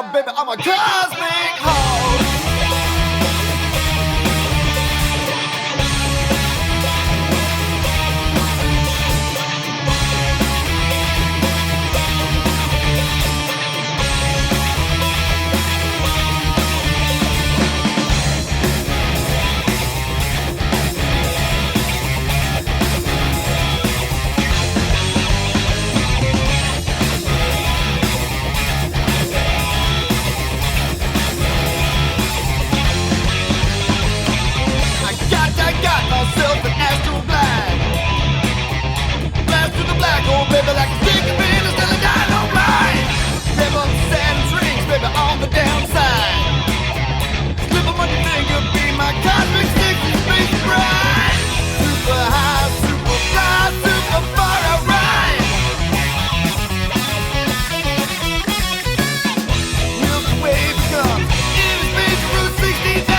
now, baby, I'm a cosmic horse. Myself an astral blind. Blast to the black hole, baby, like a stick of pin instead of dynamite. Rev up Saturn's rings, baby, on the downside. Slip them on your finger, be my cosmic 60 space bride. Super high, super fly, super far, alright. Milky Way becomes inner space Route 69.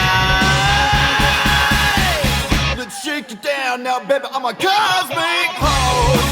Shake it down now, baby, I'm a cosmic horse.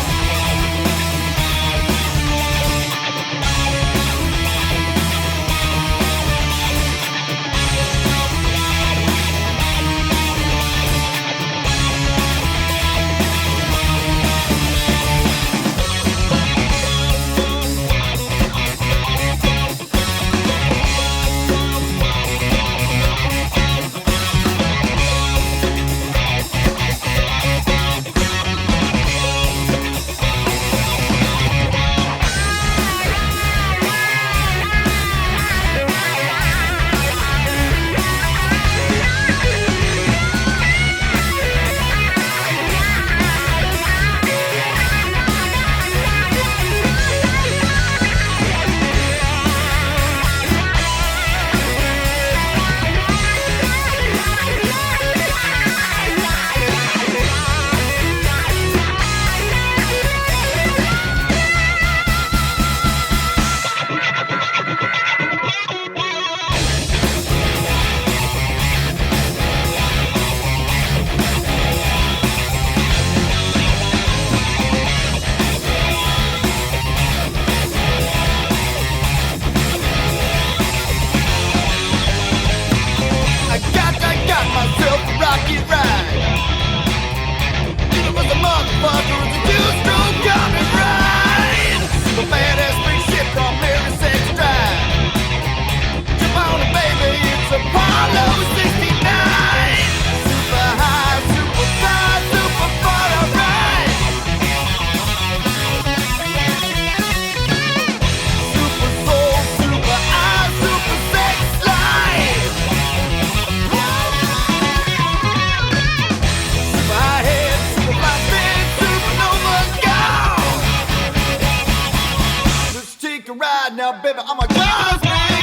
Now, baby, I'm a cosmic